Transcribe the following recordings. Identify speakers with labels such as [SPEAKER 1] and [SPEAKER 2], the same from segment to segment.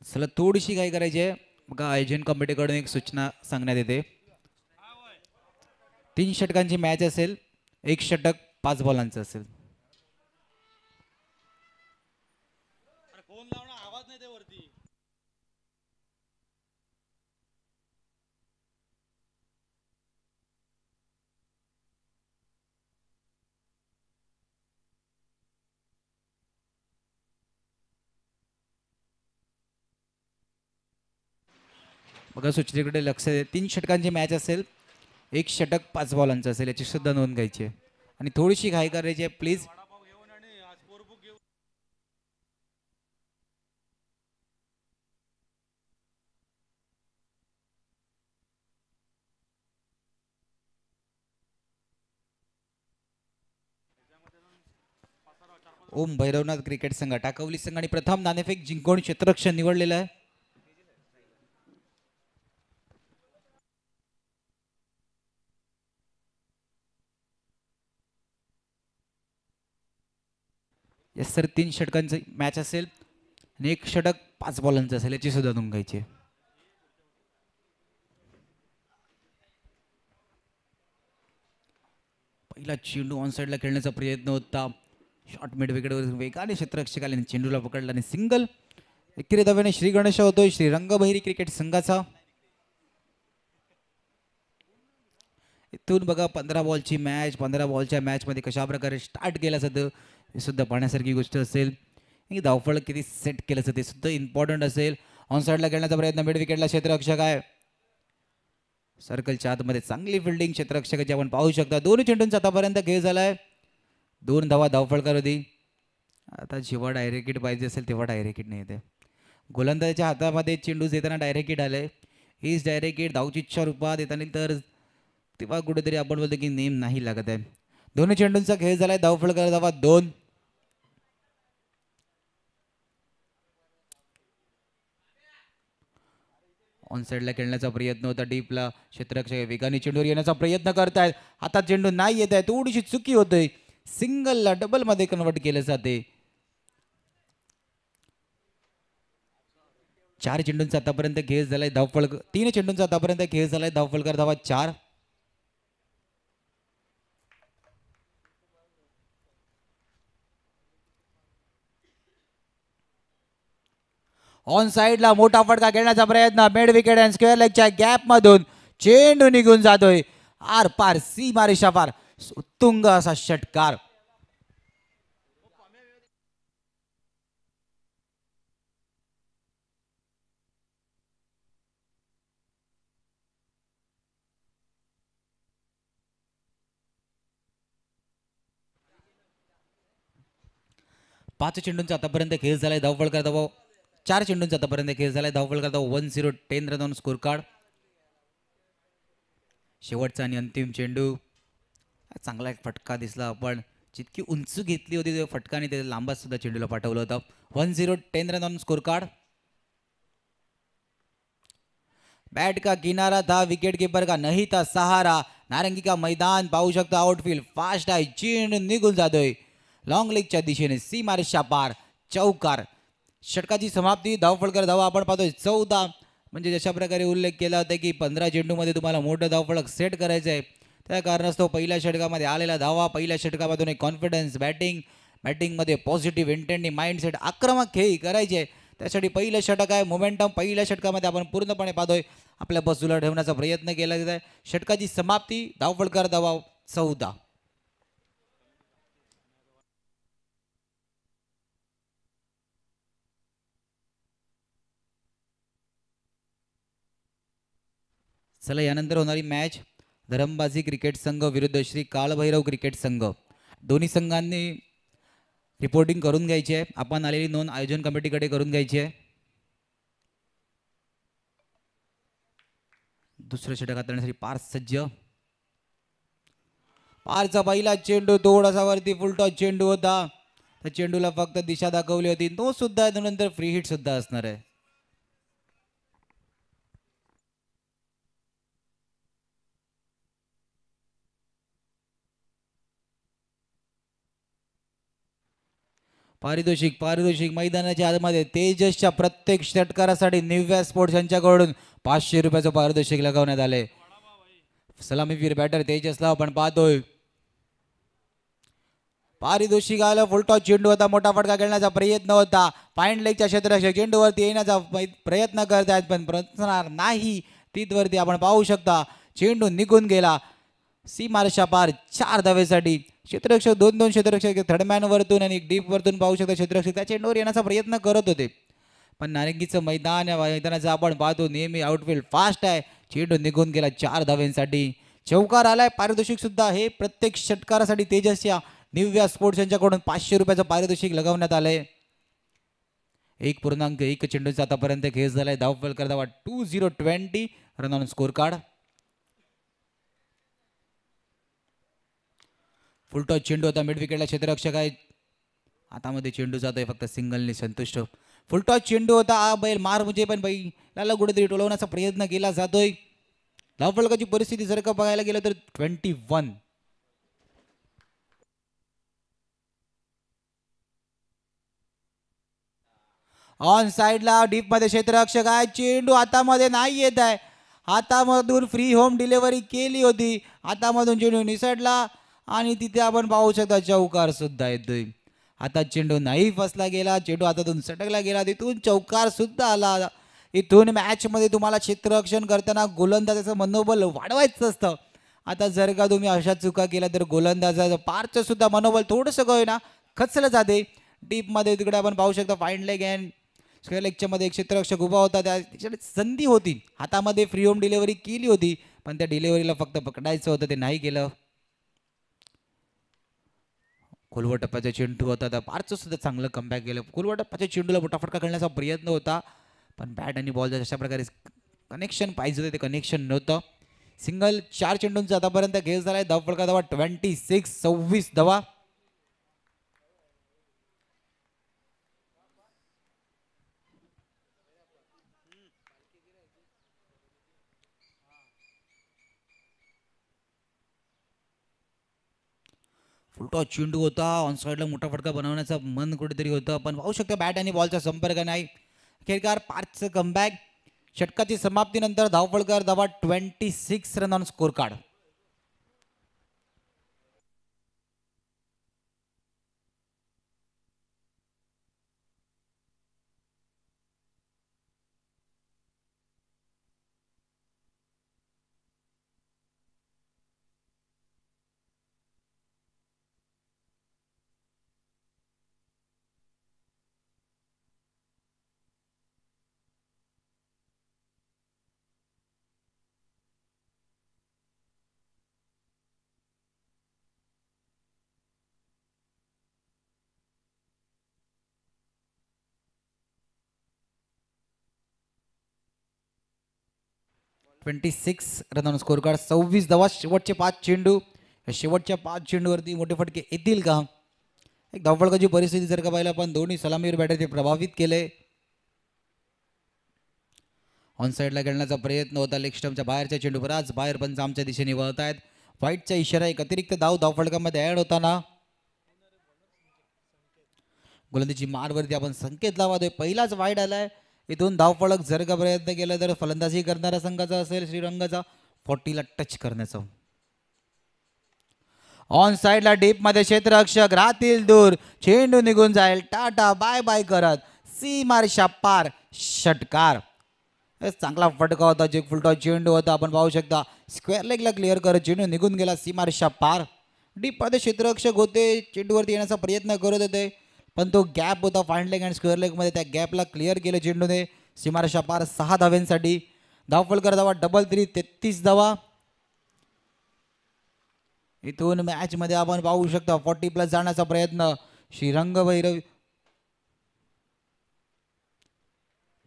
[SPEAKER 1] चला थोडीशी काय करायची आहे बघा आयोजन कमिटीकडून एक सूचना सांगण्यात येते. 3 षटकांची मॅच असेल. एक षटक 5 बॉलांचं असेल. बघा सूचनेकडे लक्ष द्या. 3 षटकांची मॅच असेल. एक षटक 5 बॉलांचं असेल याची सुद्धा नोंद घ्यायची आहे. आणि थोडीशी घाई करायची आहे प्लीज. ओम भैरवनाथ क्रिकेट संघ टाकवली संघ आणि प्रथम नाणेफेक जिंकून क्षेत्ररक्षण निवडलेलं आहे. येस सर 3 षटकांची मॅच असेल आणि एक षटक 5 बॉलांचं असेल याची सुद्धा नोंद घ्यायची आहे. पहिला चेंडू ऑन साईडला खेळण्याचा प्रयत्न होता. शॉर्ट मिड विकेटवर वेगाने क्षेत्ररक्षकाने चेंडूला पकडला आणि सिंगल. एकेरी धाव्याने श्री गणेश होतोय श्री रंगभैरी क्रिकेट संघाचा. इथून बघा 15 बॉलची मॅच. 15 बॉलच्या मॅचमध्ये कशा प्रकारे स्टार्ट केलं जातं हे सुद्धा पाहण्यासारखी गोष्ट असेल. धावफळ किती सेट केलं जातं ते सुद्धा इम्पॉर्टंट असेल. ऑन साईडला खेळण्याचा प्रयत्न मिड विकेटला क्षेत्ररक्षक आहे. सर्कलच्या आतमध्ये चांगली फिल्डिंग क्षेत्ररक्षकाची आपण पाहू शकता. 2 चेंडूंचा आतापर्यंत खेळ झालाय. 2 धावा धावफळकर होती. आता जेव्हा डायरेक्ट हिट पाहिजे असेल तेव्हा डायरेक्ट हिट नाही येते. गोलंदाजाच्या हातामध्ये चेंडू येताना डायरेक्ट हिट आलंय. हीच डायरेक्ट हिट धावचीच्या रूपात येताना तर तेव्हा कुठेतरी आपण बोलतो की नेम नाही लागत आहे. 2 चेंडूंचा खेळ झालाय. धावफळकर धावा 2. ऑन साईडला खेळण्याचा प्रयत्न होता. डीपला क्षेत्ररक्षक वेगाने चेंडूवर येण्याचा प्रयत्न करतायत. आता चेंडू नाही येत आहे. थोडीशी चुकी होते. सिंगलला डबल मध्ये कन्वर्ट केले जाते. 4 चेंडूंचा आतापर्यंत खेळ झालाय. धावफळकर 3 चेंडूंचा आतापर्यंत खेळ झालाय. धावफळकर धावा 4. ऑन साईडला मोठा फटका खेळण्याचा प्रयत्न. मिड विकेट अँड स्क्वेअर लेगच्या गॅप मधून चेंडू निघून जातोय. आर पार सीमा रेषा पार उत्तुंग असा षटकार. पाच चेंडूंचा आतापर्यंत खेळ झालाय. धावफळकर धावा 4 चेंडूंचा आतापर्यंत खेळ झालाय. धावफळकर धावा 1-0. 10 रन ऑन स्कोर कार्ड. शेवटचा आणि अंतिम चेंडू. चांगला एक फटका दिसला. आपण जितकी उंच घेतली होती त्या फटकाने ते लांबात सुद्धा चेंडूला पाठवलं होतं. 1-0. 10 run on score card. Bat का किनारा था विकेट कीपर का नहीं था सहारा. नारंगी का मैदान पाहू शकता. आउटफील्ड फास्ट आहे. चेंडू निघून जातोय लॉंग लेगच्या दिशेने सीमारेषा पार. चौकार. षटकाची समाप्ती. धावफळकर धावा आपण पाहतोय 14. म्हणजे जशा प्रकारे उल्लेख केला होता की 15 चेंडूमध्ये तुम्हाला मोठं धावफळक सेट करायचं आहे. त्या कारणास्तव पहिल्या षटकामध्ये आलेला धावा. पहिल्या षटकामधून एक कॉन्फिडन्स बॅटिंगमध्ये पॉझिटिव्ह इंटेंटनी माइंडसेट आक्रमक खेळी करायचे. त्यासाठी पहिलं षटक आहे. मोमेंटम पहिल्या षटकामध्ये आपण पूर्णपणे पाहतोय. आपल्या बाजूला ठेवण्याचा प्रयत्न केला गेला आहे. षटकाची समाप्ती. धावफळकर धावा 14. चला यानंतर होणारी मॅच धरमबाजी क्रिकेट संघ विरुद्ध श्री काळभैरव क्रिकेट संघ. दोन्ही संघांनी रिपोर्टिंग करून घ्यायची आहे. आपण आलेली नोंद आयोजन कमिटीकडे करून घ्यायची आहे. दुसरं षटक हाताळण्यासाठी पार सज्ज. पारचा पहिला चेंडू थोडासा वरती फुलटॉस चेंडू होता. त्या चेंडूला फक्त दिशा दाखवली होती. तो सुद्धा नंतर फ्री हिट सुद्धा असणार आहे. पारितोषिक पारितोषिक मैदानाच्या आतमध्ये तेजसच्या प्रत्येक षटकारासाठी निव्या स्पोर्ट्स यांच्याकडून 500 रुपयाचं पारितोषिक लगावण्यात आले. सलामीवीर बॅटर तेजसला आपण पाहतोय. पारितोषिक आलं. फुलटॉस चेंडू होता. मोठा फटका खेळण्याचा प्रयत्न होता. पॉइंट लेगच्या क्षेत्ररक्षक चेंडूवरती येण्याचा प्रयत्न करत आहेत पण प्रयत्नणार नाही. तिथवरती आपण पाहू शकता चेंडू निघून गेला. सीमारेषा पार 4 धावेसाठी. क्षेत्ररक्षक दोन क्षेत्ररक्षक थर्डमॅन वरतून आणि डीप वरतून पाहू शकता क्षेत्ररक्षक त्या चेंडूवर येण्याचा प्रयत्न करत होते पण नारंगीचं मैदान या मैदानाचं आपण पाहतो नेहमी आउटफील्ड फास्ट आहे. चेंडू निघून गेला 4 धावेसाठी. चौकार आलाय. पारितोषिक सुद्धा हे प्रत्येक षटकारासाठी तेजसच्या निव्या स्पोर्ट्स यांच्याकडून 500 रुपयाचं पारितोषिक लगावण्यात आलंय. 1.1 चेंडूचा आतापर्यंत खेळ झालाय. धावफल करता 2020 run on score card. Full toss चेंडू होता. मिड विकेटला क्षेत्ररक्षक आहे. हातामध्ये चेंडू जातोय फक्त सिंगलने संतुष्ट. फुलटॉस चेंडू होता. बैल मार म्हणजे पण बैलाला कुठेतरी टोलवण्याचा प्रयत्न केला जातोय. धावफलकाची परिस्थिती जर का बघायला गेलं तर 21. ऑन साइडला डीप मध्ये क्षेत्ररक्षक आहे. चेंडू हातामध्ये नाही येत आहे. हातामधून फ्री होम डिलिव्हरी केली होती. हातामधून चेंडू निसटला आणि तिथे आपण पाहू शकता चौकार सुद्धा येतोय. हातात चेंडू नाही फसला गेला. चेंडू हातातून सटकला गेला. तिथून चौकार सुद्धा आला. इथून मॅच मध्ये तुम्हाला क्षेत्ररक्षण करताना गोलंदाजाचं मनोबल वाढवायचं असतं. आता जर का तुम्ही अशा चुका केल्या तर गोलंदाजाचं पारचं सुद्धा मनोबल थोडंसं ना खचलं जाते. डीप मध्ये तिकडे आपण पाहू शकता फाईन लेग अँड स्क्वेअर लेगच्या मध्ये एक क्षेत्ररक्षक उभा होता. त्याच्याकडे संधी होती. हातामध्ये फ्री होम डिलिव्हरी केली होती पण त्या डिलिव्हरीला फक्त पकडायचं होतं ते नाही केलं. खोलवर टप्प्याचा चेंडू होता. त्या पारचं सुद्धा चांगलं कमबॅक केलं. खोलवर टप्प्याच्या चेंडूला मोठा फटका खेळण्याचा प्रयत्न होता पण बॅट आणि बॉल अशा प्रकारे कनेक्शन पाहिजे होते ते कनेक्शन नव्हतं. सिंगल 4 चेंडूंचा आतापर्यंत खेळ झालाय. धावफलका धावा 26 धावा. फुलटॉस चेंडू होता. ऑन साइडला मोठा फटका बनवण्याचा मन कुठेतरी होतं पण पाहू शकतो बॅट आणि बॉलचा संपर्क नाही. खेळकार पार्कचं कमबॅक. षटकाची समाप्तीनंतर धावफलकर धावा 26 run on score card. Run on score card. 26 धावा. शेवटचे 5 चेंडू. शेवटच्या 5 चेंडूवरती मोठे फटके येतील का? एक धावफलकाची परिस्थिती जर का पाहिलं आपण दोन्ही सलामीवर बॅटर ते प्रभावित केले. ऑन साइडला खेळण्याचा प्रयत्न होता. लेग स्टंपच्या बाहेरच्या चेंडू बराच बाहेर पंच आमच्या दिशेने वळत आहेत. व्हाईटचा इशारा एक अतिरिक्त धावफलकामध्ये ऍड होताना गोलंदाजी मारवरती आपण संकेत लावतोय. पहिलाच वाईड आलाय. इथून धावफलक जर का प्रयत्न केला तर फलंदाजी करणारा संघाचा असेल श्रीरंगाचा 40ला टच करण्याचा. ऑन साइडला डीप मध्ये क्षेत्ररक्षक राहतील दूर. चेंडू निघून जाईल. टाटा बाय बाय करत सीमारेषा पार. षटकार. चांगला फटका होता. जे फुलटॉस चेंडू होता आपण पाहू शकता स्क्वेअर लेगला क्लिअर करत चेंडू निघून गेला सीमारेषा पार. डीप मध्ये क्षेत्ररक्षक होते. चेंडूवरती येण्याचा प्रयत्न करत होते पण तो गॅप होता फाईन लेग आणि स्क्वेअर लेग मध्ये. त्या गॅपला क्लिअर केलं चेंडूने. सीमारेषा पार 6 धाव्यांसाठी. धावफलकर धावा डबल 3 33 धावा. इथून मॅच मध्ये आपण पाहू शकता 40+ जाण्याचा प्रयत्न श्रीरंग भैरव.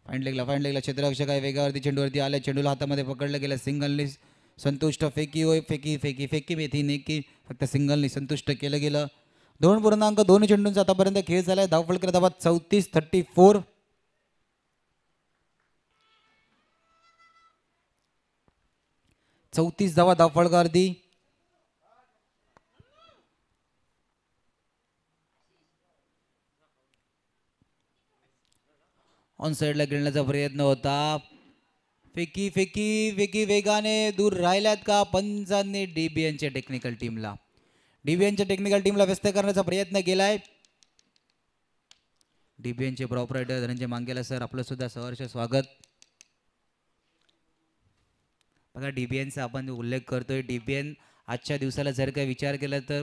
[SPEAKER 1] फाईन लेगला क्षेत्ररक्षक आहे. वेगावरती चेंडूवरती आले. चेंडूला हातामध्ये पकडलं गेलं. सिंगलने संतुष्ट. फेकी होय फेकी फेकी फेकी मेथी नेकी फक्त सिंगलने संतुष्ट केलं गेलं. 2.2 चेंडूंचा आतापर्यंत खेळ झालाय. धावफलकर धावा 34. 34 धावा धावफलकावरती. ऑन साईडला खेळण्याचा प्रयत्न होता. फेकी फेकी फेकी वेगाने दूर राहिल्यात का पंचांनी डीबीएनच्या टेक्निकल टीमला टेक्निकल टीमला व्यस्त करण्याचा प्रयत्न केलाय. डीबीएनचे प्रॉपरायटर धनंजय मांगेला सर, आपलं सुद्धा सहर्ष स्वागत. बघा डीबीएनचा आपण उल्लेख करतोय. डीबीएन आजच्या दिवसाला जर काही विचार केला तर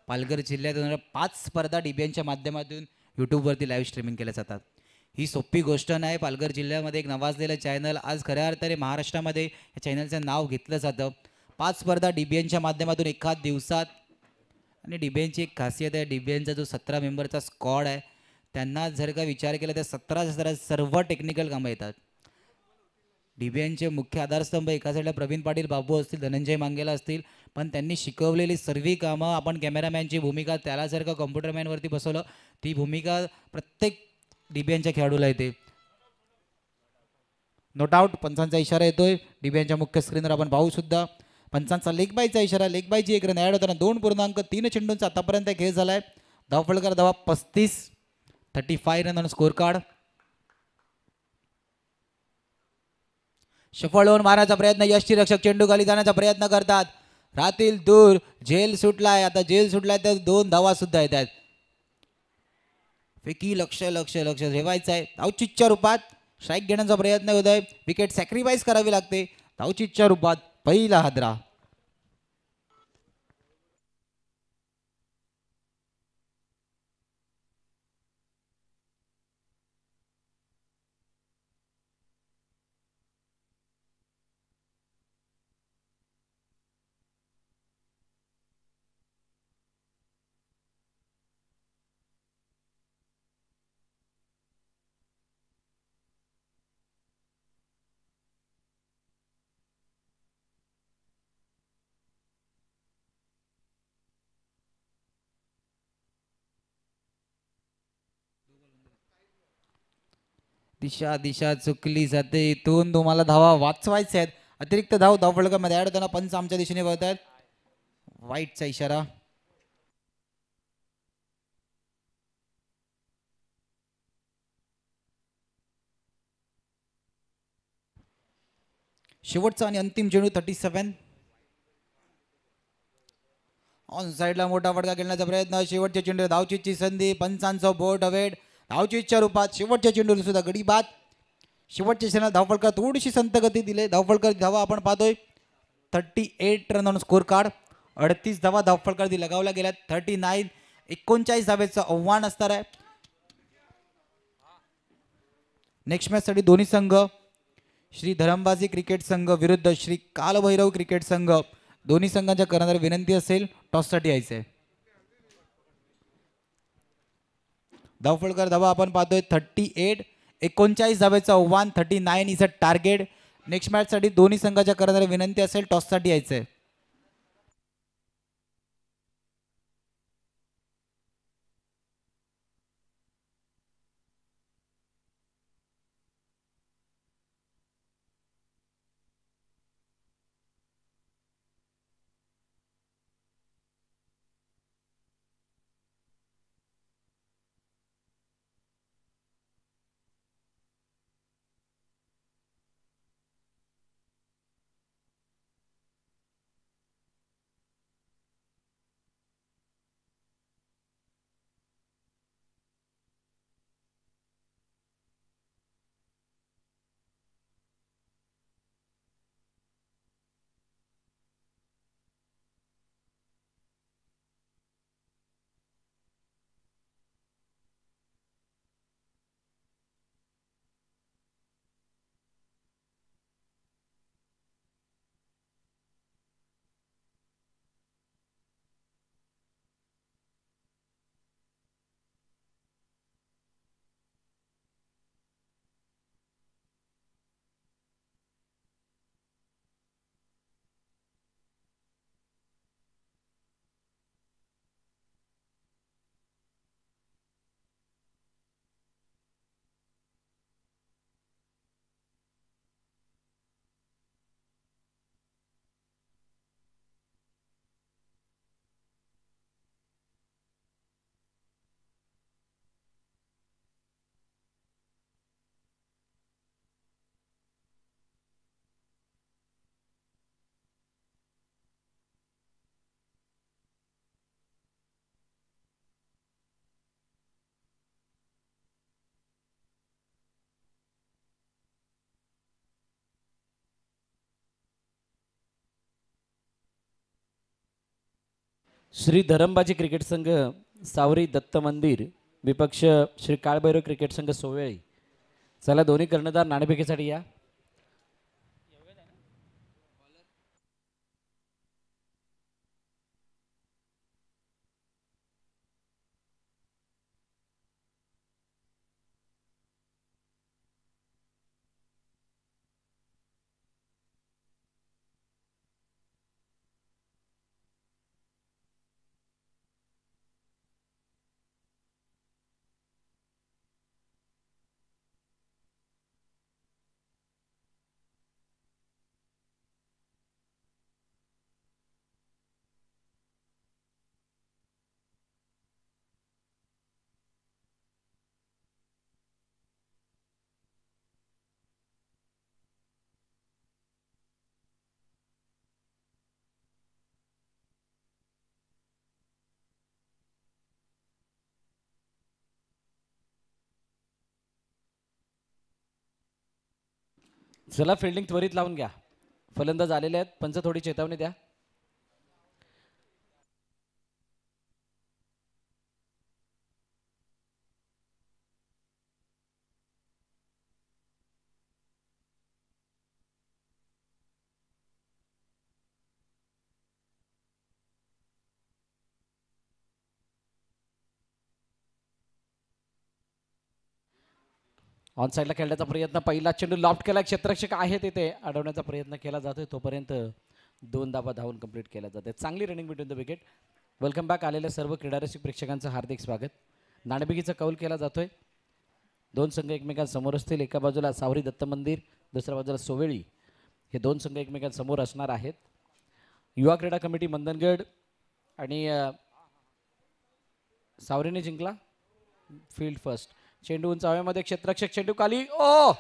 [SPEAKER 1] पालघर जिल्ह्यात 5 स्पर्धा डीबीएनच्या माध्यमातून यूट्यूबवरती लाईव्ह स्ट्रीमिंग केल्या जातात. ही सोपी गोष्ट नाही. पालघर जिल्ह्यामध्ये एक नावाजलेलं चॅनल आज खऱ्या अर्थाने महाराष्ट्रामध्ये या चॅनलचं नाव घेतलं जातं. 5 स्पर्धा डीबीएनच्या माध्यमातून एखाद दिवसात. आणि डीबीएनची एक खासियत आहे, डीबीएनचा जो 17 मेंबरचा स्क्वॉड आहे त्यांना जर का विचार केला तर 17 सर्व टेक्निकल कामं येतात. डीबीएनचे मुख्य आधारस्तंभ एका साईडला प्रवीण पाटील बाबू असतील, धनंजय मांगेला असतील, पण त्यांनी शिकवलेली सर्व कामं आपण कॅमेरामॅनची भूमिका त्याला जर का कॉम्प्युटरमॅनवरती बसवलं ती भूमिका प्रत्येक डीबीएनच्या खेळाडूला येते. नो डाऊट पंचांचा इशारा येतोय. डीबीएनच्या मुख्य स्क्रीनवर आपण पाहू सुद्धा पंचांचा लेग बायचा इशारा. लेग बायची एक रन ॲड होताना 2.3 चेंडूंचा आतापर्यंत खेळ झालाय. धावफलकर धावा 35, 35 रन ऑन स्कोर कार्ड. सफळ होऊन मारण्याचा प्रयत्न, यष्टीरक्षक चेंडू खाली जाण्याचा प्रयत्न करतात. रातील दूर, झेल सुटलाय. आता झेल सुटलाय तर 2 धावा सुद्धा येतात. फेकी लक्ष लक्ष लक्ष ठेवायचं आहे. धावचीच्या रूपात स्ट्राईक घेण्याचा प्रयत्न होत आहे. विकेट सॅक्रिफाईस करावी लागते. धावचीच्या रूपात पहिला हादरा. दिशा दिशा चुकली जाते. इथून तुम्हाला धावा वाचवायच्या आहेत. अतिरिक्त धाव धावफलकामध्ये ॲड होताना पंच आमच्या दिशेने वळत आहेत. वाईटचा इशारा. शेवटचा आणि अंतिम चेंडू 37. ऑन साईडला मोठा फटका खेळण्याचा प्रयत्न. शेवटच्या चेंडू धावचीची संधी. पंचांचा बोर्ड अवेट. धावचीच्या रूपात शेवटच्या चेंडूला सुद्धा गडी बाद. शेवटच्या क्षणात धावफलकर थोडीशी संत गती दिले. धावफलकर धावा आपण पाहतोय 38 रन ऑन स्कोर कार्ड. 38 धावा धावफलकर लगावल्या गेल्यात. 39, 39 धावेचं आव्हान असणार आहे. नेक्स्ट मॅचसाठी दोन्ही संघ श्री धरमबाजी क्रिकेट संघ विरुद्ध श्री कालभैरव क्रिकेट संघ, दोन्ही संघांच्या कर्णधार विनंती असेल टॉससाठी यायचं आहे. धावफलकर धावा आपण पाहतोय 38, 39 धावेचं आव्हान. 39 इज अ टार्गेट. नेक्स्ट मॅचसाठी दोन्ही संघाच्या कर्णधार विनंती असेल टॉससाठी यायचं आहे.
[SPEAKER 2] श्री धरमबाजी क्रिकेट संघ सावरी दत्त मंदिर विपक्ष श्री काळभैरव क्रिकेट संघ सोवेळी. चला दोन्ही कर्णधार नाणेफेकीसाठी या. चला फिल्डिंग त्वरित लावून घ्या. फलंदाज आलेले आहेत. पंच थोडी चेतावणी द्या. ऑन साईडला खेळण्याचा प्रयत्न. पहिला चेंडू लॉफ्ट केला. क्षेत्ररक्षक आहे तिथे अडवण्याचा प्रयत्न केला जातोय. तोपर्यंत 2 धावा धावून कंप्लीट केल्या जाते. चांगली running between the wicket. Welcome back. आलेल्या सर्व क्रीडारसिक प्रेक्षकांचं हार्दिक स्वागत. नाणेफेकीचा कौल केला जातोय. 2 संघ एकमेकांसमोर असतील. एका बाजूला सावरी दत्त मंदिर, दुसऱ्या बाजूला सोवेळी. हे 2 संघ एकमेकांसमोर असणार आहेत. युवा क्रीडा कमिटी मंदनगड आणि सावरीने जिंकला फील्ड फर्स्ट. चेंडू उंच हवेमध्ये. क्षेत्ररक्षक चेंडू खाली. ओ,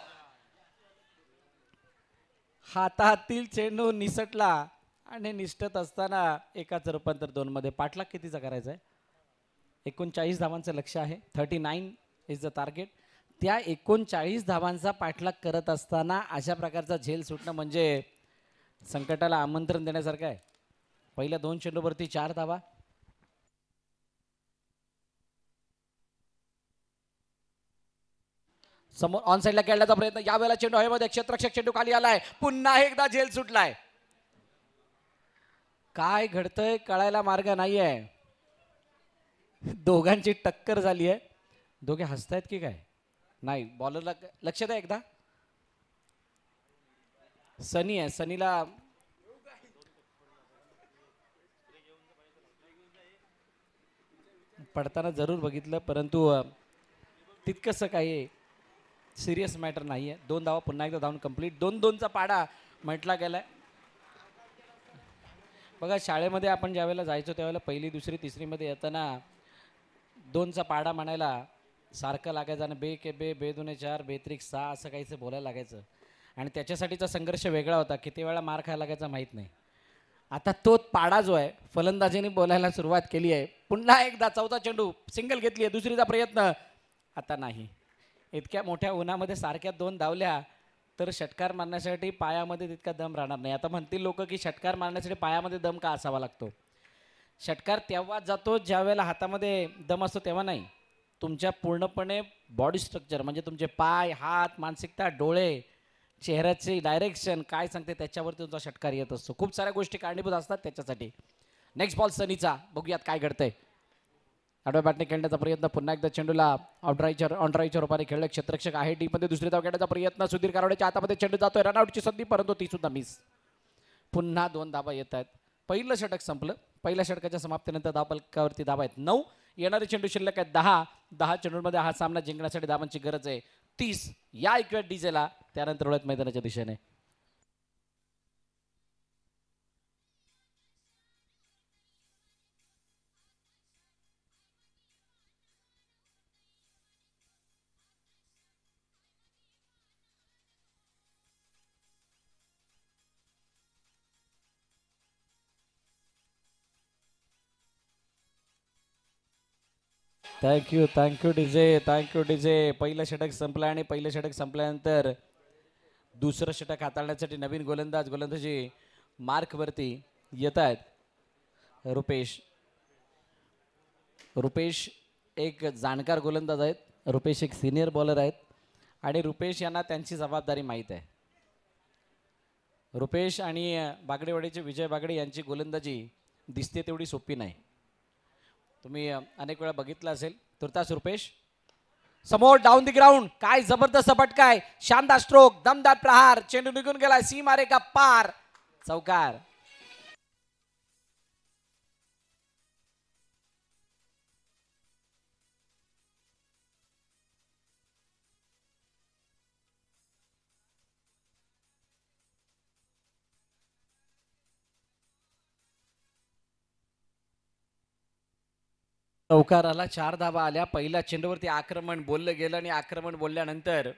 [SPEAKER 2] हातातील चेंडू निसटला आणि निसटत असताना एकाच रूपांतर 2 मध्ये. पाठलाग कितीचा करायचा आहे? 39 धावांचं लक्ष आहे. 39 इज द टार्गेट. त्या 39 धावांचा पाठलाग करत असताना अशा प्रकारचा झेल सुटणं म्हणजे संकटाला आमंत्रण देण्यासारखं आहे. पहिल्या 2 चेंडूवरती 4 धावा. समोर ऑन साईडला खेळण्याचा प्रयत्न. यावेळेला चेंडू हवेमध्ये. क्षेत्ररक्षक चेंडू खाली आलाय. पुन्हा एकदा झेल सुटलाय. काय घडतंय कळायला मार्ग नाहीये. दोघांची टक्कर झाली आहे. दोघे हसतायत की काय? नाही. बॉलरला लक्ष द्या एकदा. सनी आहे. सनीला पडताना जरूर बघितलं, परंतु तितकंसं काही सिरियस मॅटर नाही आहे. 2 धावा पुन्हा एकदा धावून कंप्लीट. 2-2चा पाडा म्हटला गेलाय. बघा शाळेमध्ये आपण ज्यावेळेला जायचो त्यावेळेला 1ली, 2री, 3रीमध्ये येताना 2चा पाडा म्हणायला सारखं लागायचं आणि बे के बे, बे दुने 4, बेत्रिक 6 असं काहीचं बोलायला लागायचं. आणि त्याच्यासाठीचा संघर्ष वेगळा होता. किती वेळा मार खायला लागायचा माहीत नाही. आता तो पाडा जो आहे फलंदाजीने बोलायला सुरुवात केली आहे. पुन्हा एकदा 4था चेंडू सिंगल घेतली आहे. दुसरीचा प्रयत्न आता नाही. इतक्या मोठ्या उन्हामध्ये सारख्या 2 धावल्या तर षटकार मारण्यासाठी पायामध्ये तितका दम राहणार नाही. आता म्हणतील लोक की षटकार मारण्यासाठी पायामध्ये दम का असावा लागतो? षटकार तेव्हा जातो ज्या वेळेला हातामध्ये दम असतो तेव्हा नाही. तुमच्या पूर्णपणे बॉडी स्ट्रक्चर म्हणजे तुमचे पाय, हात, मानसिकता, डोळे, चेहऱ्याचे डायरेक्शन काय सांगते त्याच्यावरती तुमचा षटकार येत असतो. खूप साऱ्या गोष्टी कारणीभूत असतात त्याच्यासाठी. नेक्स्ट बॉल सनीचा. बघूयात काय घडतंय. आडव्या बॅटने खेळण्याचा प्रयत्न. पुन्हा एकदा चेंडूला ऑन ड्राईव्हच्या रूपाने खेळलं. क्षेत्ररक्षक आहे डीपमध्ये. दुसरी धाव खेळण्याचा प्रयत्न. सुधीर कारवड्याच्या हातामध्ये चेंडू जातोय. रनआउटची संधी परंतु ती सुद्धा मिस. पुन्हा 2 धावा येत आहेत. पहिलं षटक संपलं. पहिल्या षटकाच्या समाप्तीनंतर धावफलकावरती धावा आहेत 9. येणारे चेंडू शिल्लक आहेत 10. 10 चेंडूंमध्ये हा सामना जिंकण्यासाठी धावांची गरज आहे 30. या ऐकूयात डीजेला. त्यानंतर वळत मैदानाच्या दिशेने. Thank you DJ. पहिलं षटक संपलं आणि पहिलं षटक संपल्यानंतर दुसरं षटक हाताळण्यासाठी नवीन गोलंदाजी मार्कवरती येत आहेत. रुपेश रुपेश एक जाणकार गोलंदाज आहेत, रुपेश एक सिनियर बॉलर आहेत आणि रुपेश यांना त्यांची जबाबदारी माहीत आहे. रुपेश आणि बागडेवाडीचे विजय बागडे यांची गोलंदाजी दिसते तेवढी सोपी नाही. तुम्ही अनेक वेळा बघितलं असेल. तुर्तास रुपेश समोर डाऊन दी ग्राउंड, काय जबरदस्त फटका आहे, शानदार स्ट्रोक, दमदार प्रहार, चेंडू निघून गेला, सीमारे का पार, चौकार. चौकाराला 4 धावा आल्या. पहिल्या चेंडूवरती आक्रमण बोललं गेलं आणि आक्रमण बोलल्यानंतर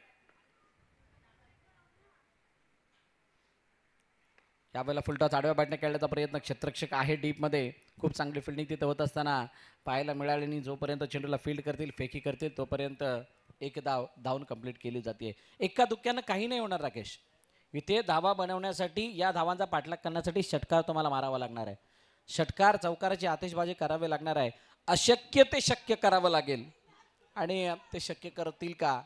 [SPEAKER 2] यावेळेला फुलटॉस आडव्या बॅटने खेळण्याचा प्रयत्न, क्षेत्ररक्षक आहे डीप मध्ये, खूप चांगली फिल्डिंग तिथे होत असताना पाहायला मिळाली नाही. जोपर्यंत चेंडूला फील्ड करतील, फेकी करतील, तोपर्यंत एक धावून कंप्लीट केली जाते. एका दुक्क्यानं काही नाही होणार राकेश. इथे धावा बनवण्यासाठी, या धावांचा पाठलाग करण्यासाठी षटकार तुम्हाला मारावा लागणार आहे. षटकार चौकाराची आतिषबाजी करावी लागणार आहे. अशक्य ते शक्य करावं लागेल आणि ते शक्य करतील का?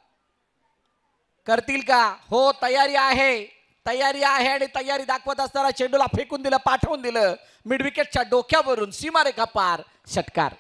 [SPEAKER 2] करतील का? हो, तयारी आहे, तयारी आहे आणि तयारी दाखवत असताना चेंडूला फेकून दिलं, पाठवून दिलं मिड विकेटच्या डोक्यावरून, सीमारेखा पार, षटकार.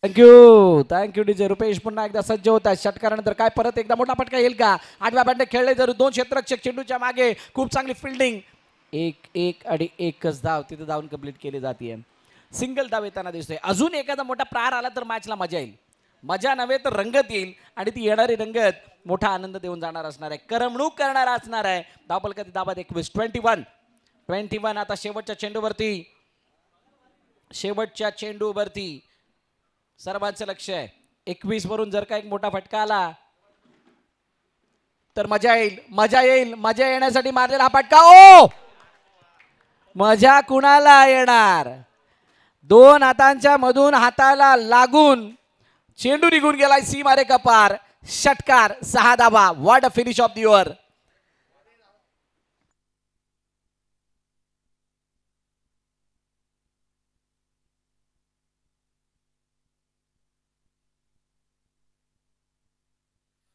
[SPEAKER 2] Thank you DJ. रुपेश पुन्हा एकदा सज्ज होत आहे. षटकारानंतर काय परत एकदा मोठा फटका येईल का? आठव्या बॅटने खेळले जर दोन क्षेत्ररक्षक चेंडूच्या मागे, खूप चांगली फिल्डिंग, एक आणि एकच धाव तिथे धावून कंप्लीट केली जाते. सिंगल धाव येताना दिसतोय. अजून एखादा मोठा प्रहार आला तर मॅचला मजा येईल, मजा नव्हे तर रंगत येईल आणि ती येणारी रंगत मोठा आनंद देऊन जाणार असणार आहे, करमणूक करणारा असणार आहे. धावपलकाची दाबात 21, 21. आता शेवटच्या चेंडूवरती सर्वांचं लक्ष आहे. 21 वरून जर का एक मोठा फटका आला तर मजा येईल. मजा येण्यासाठी मारलेला हा फटका. ओ, मजा कुणाला येणार? दोन हातांच्या मधून हाताला लागून चेंडू निघून गेलाय, सीमारेखा पार, षटकार, 6 धावा. What a finish off the over.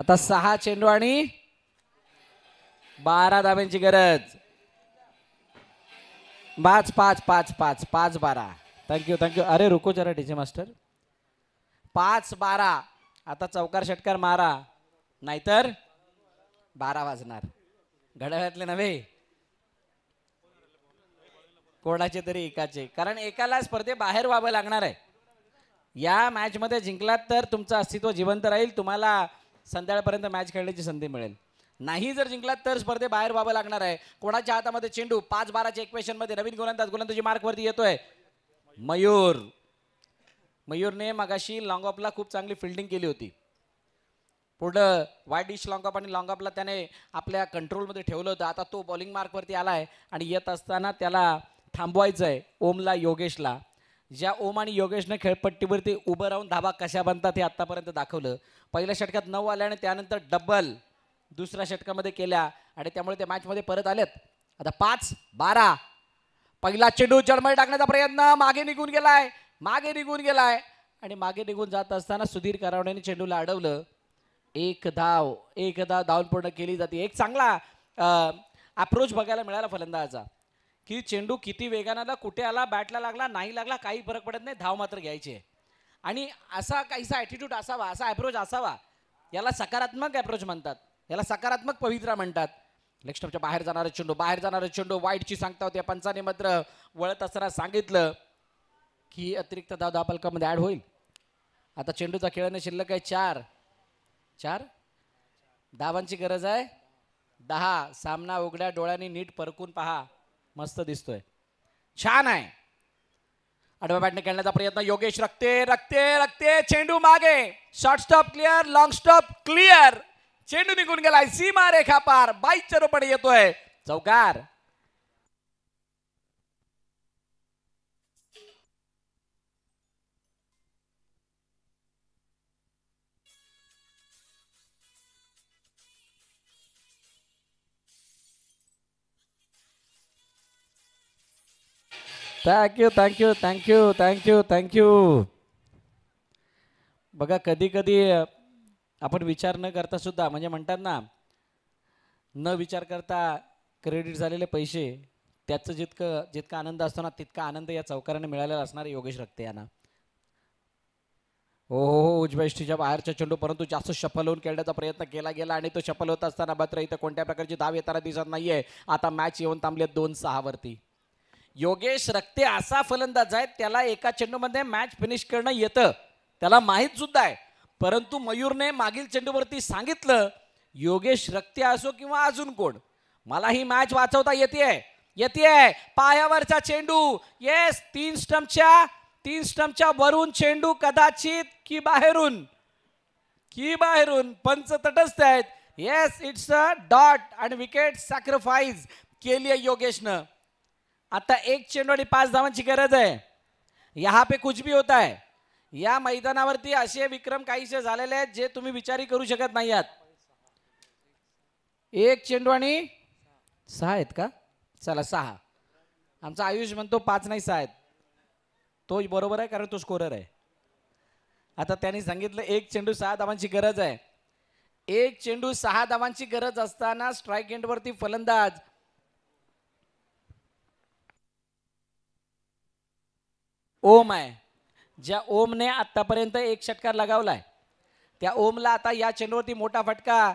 [SPEAKER 2] आता 6 चेंडू आणि 12 धाब्यांची गरज. 5-12. थँक्यू. अरे रुको जरा डीजे मास्टर. 5-12. आता चौकार षटकार मारा, नाहीतर 12 वाजणार. घड्याळातले नव्हे, कोणाचे तरी एकाचे, कारण एकाला स्पर्धेबाहेर व्हावं लागणार आहे. या मॅच मध्ये जिंकलात तर तुमचं अस्तित्व जिवंत राहील, तुम्हाला संध्याकाळपर्यंत मॅच खेळण्याची संधी मिळेल. नाही जर जिंकलात तर स्पर्धेबाहेर व्हावं लागणार आहे. कोणाच्या हातामध्ये चेंडू? 5-12च्या इक्वेशन मध्ये नवीन गोलंदाजी मार्क वरती येतोय, मयूरने मगाशी लॉंग ऑफला खूप चांगली फिल्डिंग केली होती. पुढं वाईड डिश लॉंग ऑफ आणि लॉंग ऑफला त्याने आपल्या कंट्रोलमध्ये ठेवलं होतं. आता तो बॉलिंग मार्क वरती आलाय आणि येत असताना त्याला थांबवायचं आहे ओमला, योगेशला. ज्या ओम आणि योगेशने खेळपट्टीवरती उभं राहून धाबा कशा बनतात हे आतापर्यंत दाखवलं. पहिल्या षटकात 9 आल्या आणि त्यानंतर डबल दुसऱ्या षटकामध्ये केल्या आणि त्यामुळे ते मॅचमध्ये परत आलेत. आता 5-12. पहिला चेंडू जडमळी टाकण्याचा प्रयत्न, मागे निघून गेलाय आणि मागे निघून जात असताना सुधीर करावण्याने चेंडूला अडवलं. एक धाव धावून पूर्ण केली जाते. एक चांगला अप्रोच बघायला मिळाला फलंदाजाचा, की चेंडू किती वेगाने आला, कुठे आला, बॅटला लागला नाही लागला काही फरक पडत नाही, धाव मात्र घ्यायची. आणि असा काहीसा ॲटिट्यूड असावा, असा अप्रोच असावा. याला सकारात्मक अप्रोच म्हणतात, याला सकारात्मक पवित्रा म्हणतात. लेग स्टंपच्या बाहेर जाणारा चेंडू वाईडची सांगता होते. पंचाने मात्र वळत असताना सांगितलं की अतिरिक्त धाव धावपलकामध्ये ऍड होईल. आता चेंडूचा खेळणे शिल्लक आहे 4 धावांची गरज आहे 10. सामना उघड्या डोळ्यांनी नीट परकून पहा, मस्त दिसतोय, छान आहे. आडव्या बॅटने खेळण्याचा प्रयत्न, योगेश रखते चेंडू मागे, short stop clear, long stop clear, चेंडू निघून गेलाय, सीमा रेखा पार, 22च्या रूपाने येतोय, चौकार. Thank you thank you thank you thank you thank you. बघा कधी कधी आपण विचार न करता सुद्धा म्हणजे म्हणतात ना, न विचार करता क्रेडिट झालेले पैसे त्याचं जितका आनंद असतो ना, तितका आनंद या चौकाराने मिळालेला असणार योगेश रक्ते यांना. हो हो हो, उजव्या यष्टीच्या बाहेरचा चेंडू परंतु जास्त शफल होऊन खेळण्याचा प्रयत्न केला गेला आणि तो शफल होत असताना मात्र इथं कोणत्या प्रकारची धाव येताना दिसत नाहीये. आता मॅच येऊन थांबले 2-6 वरती. योगेश रक्ते असा फलंदाज आहे, त्याला एका चेंडूमध्ये मॅच फिनिश करणं येतं, त्याला माहीत सुद्धा आहे. परंतु मयूरने मागील चेंडूवरती सांगितलं, योगेश रक्ते असो किंवा अजून कोण, मला ही मॅच वाचवता येते. पायावरचा चेंडू, येस, तीन स्टंपच्या वरून चेंडू कदाचित की बाहेरून पंच तटस्थ आहेत. येस, इट्स अ डॉट आणि विकेट सॅक्रिफाईस केली आहे योगेशनं. आता एक चेंडू आणि 5 धावांची गरज आहे. यहाँ पे कुछ भी होता है. या मैदानावरती असे विक्रम काहीसे झालेले आहेत जे तुम्ही विचारही करू शकत नाही आहात. एक चेंडू आणि 6 आहेत का? चला 6. आमचा आयुष म्हणतो 5 नाही 6 आहेत. तो बरोबर आहे कारण तो स्कोरर आहे. आता त्यांनी सांगितलं एक चेंडू 6 धावांची गरज आहे. एक चेंडू 6 धावांची गरज असताना स्ट्राईक एंडवरती फलंदाज ओम आहे. ज्या ओमने आतापर्यंत एक षटकार लगावलाय, त्या ओमला आता या चेंडूवरती मोठा फटका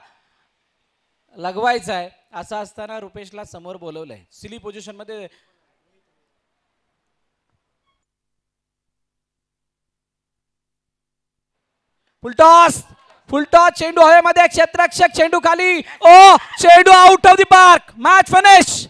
[SPEAKER 2] लगवायचा आहे. असं असताना रुपेशला समोर बोलवलंय सिली पोझिशन मध्ये. फुलटॉस चेंडू हवेमध्ये, क्षेत्ररक्षक चेंडू खाली. ओ, चेंडू out of the park. Match finish.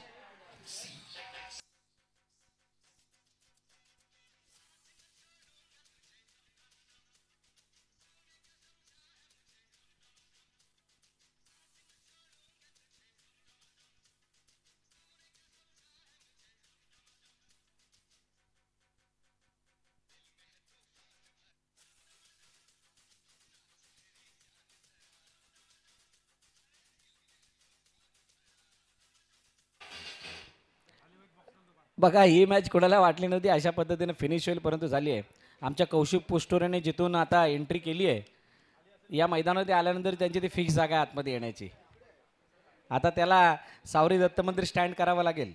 [SPEAKER 2] बघा ही मॅच कोणाला वाटली नव्हती अशा पद्धतीने फिनिश होईल, परंतु झाली आहे. आमच्या कौशिक पुष्टोरेने जिथून आता एंट्री केली आहे या मैदानामध्ये आल्यानंतर त्यांची ती फिक्स जागा आहे आतमध्ये येण्याची. आता त्याला सावरी दत्त मंदिर स्टँड करावं लागेल.